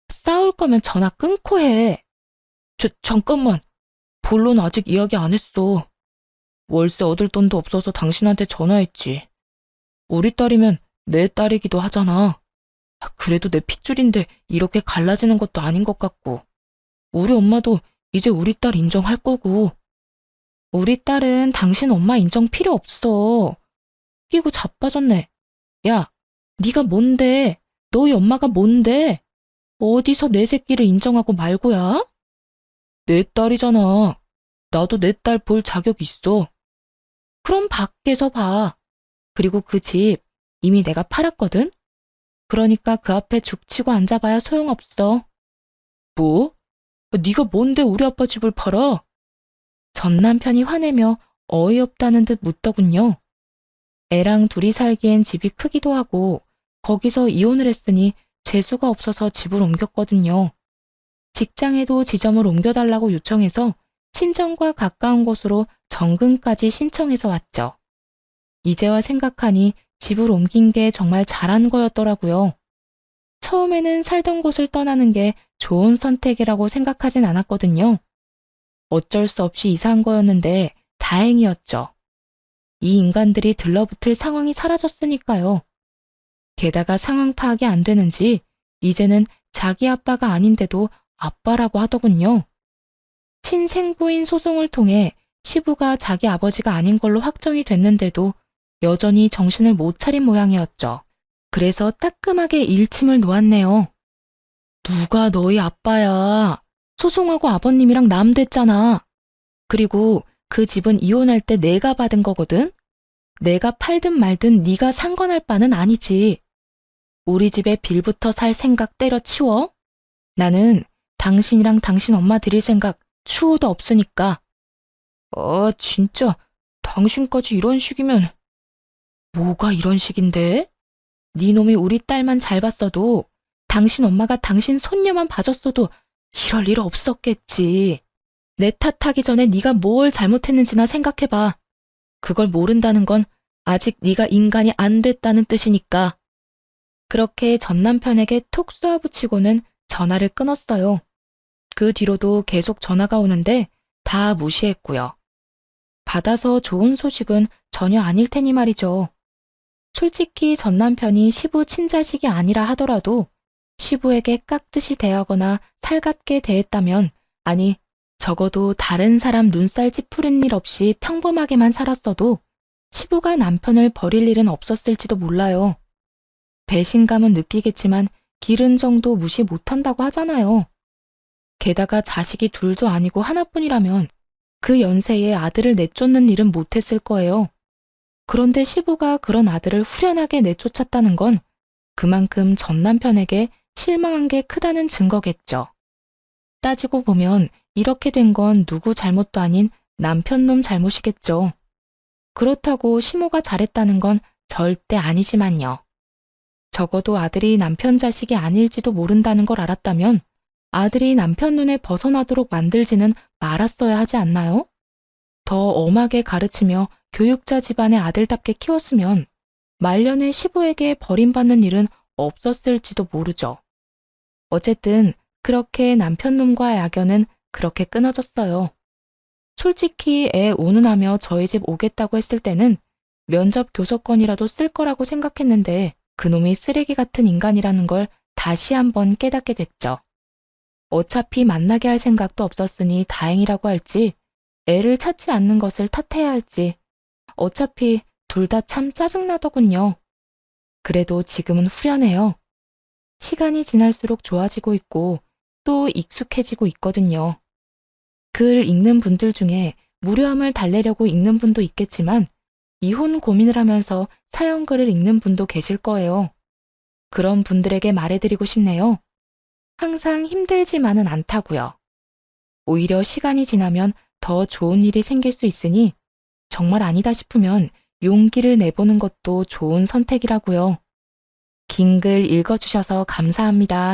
싸울 거면 전화 끊고 해. 잠깐만. 본론 아직 이야기 안 했어. 월세 얻을 돈도 없어서 당신한테 전화했지. 우리 딸이면 내 딸이기도 하잖아. 그래도 내 핏줄인데 이렇게 갈라지는 것도 아닌 것 같고. 우리 엄마도 이제 우리 딸 인정할 거고. 우리 딸은 당신 엄마 인정 필요 없어. 끼고 자빠졌네. 야, 네가 뭔데? 너희 엄마가 뭔데? 어디서 내 새끼를 인정하고 말고야? 내 딸이잖아. 나도 내 딸 볼 자격 있어. 그럼 밖에서 봐. 그리고 그 집 이미 내가 팔았거든? 그러니까 그 앞에 죽치고 앉아봐야 소용없어. 뭐? 네가 뭔데 우리 아빠 집을 팔아? 전 남편이 화내며 어이없다는 듯 묻더군요. 애랑 둘이 살기엔 집이 크기도 하고 거기서 이혼을 했으니 재수가 없어서 집을 옮겼거든요. 직장에도 지점을 옮겨달라고 요청해서 친정과 가까운 곳으로 정근까지 신청해서 왔죠. 이제와 생각하니 집을 옮긴 게 정말 잘한 거였더라고요. 처음에는 살던 곳을 떠나는 게 좋은 선택이라고 생각하진 않았거든요. 어쩔 수 없이 이사한 거였는데 다행이었죠. 이 인간들이 들러붙을 상황이 사라졌으니까요. 게다가 상황 파악이 안 되는지 이제는 자기 아빠가 아닌데도 아빠라고 하더군요. 친생부인 소송을 통해 시부가 자기 아버지가 아닌 걸로 확정이 됐는데도 여전히 정신을 못 차린 모양이었죠. 그래서 따끔하게 일침을 놓았네요. 누가 너희 아빠야. 소송하고 아버님이랑 남 됐잖아. 그리고 그 집은 이혼할 때 내가 받은 거거든. 내가 팔든 말든 네가 상관할 바는 아니지. 우리 집에 빌부터 살 생각 때려치워. 나는 당신이랑 당신 엄마 드릴 생각 추호도 없으니까. 진짜 당신까지 이런 식이면. 뭐가 이런 식인데? 네 놈이 우리 딸만 잘 봤어도 당신 엄마가 당신 손녀만 봐줬어도 이럴 일 없었겠지. 내 탓하기 전에 네가 뭘 잘못했는지나 생각해봐. 그걸 모른다는 건 아직 네가 인간이 안 됐다는 뜻이니까. 그렇게 전 남편에게 톡 쏘아붙이고는 전화를 끊었어요. 그 뒤로도 계속 전화가 오는데 다 무시했고요. 받아서 좋은 소식은 전혀 아닐 테니 말이죠. 솔직히 전 남편이 시부 친자식이 아니라 하더라도 시부에게 깍듯이 대하거나 살갑게 대했다면, 아니 적어도 다른 사람 눈살 찌푸린 일 없이 평범하게만 살았어도 시부가 남편을 버릴 일은 없었을지도 몰라요. 배신감은 느끼겠지만 기른 정도 무시 못한다고 하잖아요. 게다가 자식이 둘도 아니고 하나뿐이라면 그 연세에 아들을 내쫓는 일은 못했을 거예요. 그런데 시부가 그런 아들을 후련하게 내쫓았다는 건 그만큼 전 남편에게 실망한 게 크다는 증거겠죠. 따지고 보면 이렇게 된 건 누구 잘못도 아닌 남편놈 잘못이겠죠. 그렇다고 시모가 잘했다는 건 절대 아니지만요. 적어도 아들이 남편 자식이 아닐지도 모른다는 걸 알았다면 아들이 남편 눈에 벗어나도록 만들지는 말았어야 하지 않나요? 더 엄하게 가르치며 교육자 집안의 아들답게 키웠으면 말년에 시부에게 버림받는 일은 없었을지도 모르죠. 어쨌든 그렇게 남편놈과의 악연은 그렇게 끊어졌어요. 솔직히 애 운운하며 저희 집 오겠다고 했을 때는 면접 교섭권이라도 쓸 거라고 생각했는데 그놈이 쓰레기 같은 인간이라는 걸 다시 한번 깨닫게 됐죠. 어차피 만나게 할 생각도 없었으니 다행이라고 할지 애를 찾지 않는 것을 탓해야 할지 어차피 둘 다 참 짜증나더군요. 그래도 지금은 후련해요. 시간이 지날수록 좋아지고 있고 또 익숙해지고 있거든요. 글 읽는 분들 중에 무료함을 달래려고 읽는 분도 있겠지만 이혼 고민을 하면서 사연글을 읽는 분도 계실 거예요. 그런 분들에게 말해드리고 싶네요. 항상 힘들지만은 않다고요. 오히려 시간이 지나면 더 좋은 일이 생길 수 있으니 정말 아니다 싶으면 용기를 내보는 것도 좋은 선택이라고요. 긴 글 읽어주셔서 감사합니다.